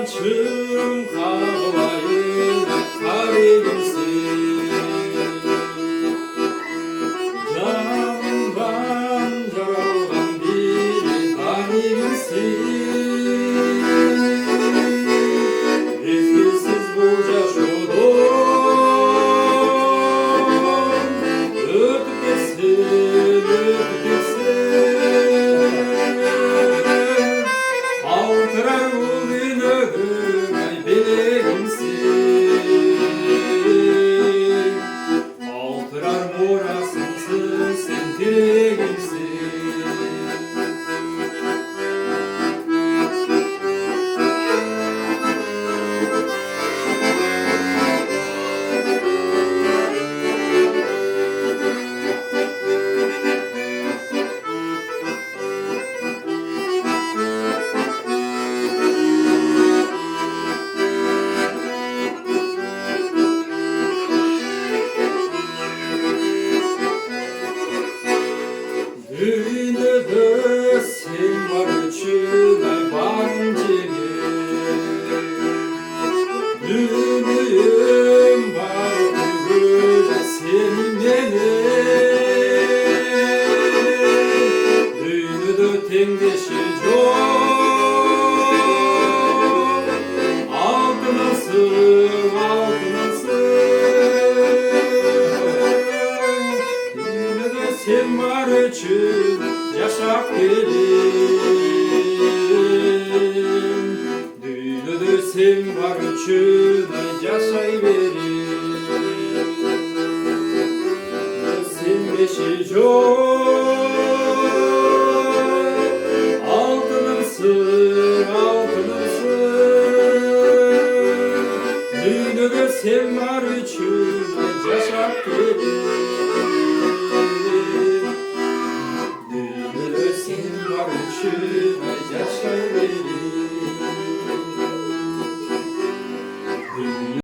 Kazançım kavlayın kalbimsin. Candan yaralgan bir tanimsin. Eskisiz bu yaşadın, ötüp geçsin, ötüp geçsin. Altırar bugün ögün ay belegimsin. Altırar morasımsın sen diregimsin. Düğünde sen var içime bancını. Düğünüm var böyle seninle. Düğünü tendeşi yok. Altınasın, altınasın. Düğünü sen var için yaşak gelin. Düğünü sen var için yaşayıverin. Sen beşi yok. Altınımsın, altınımsın. Düğünü sen var için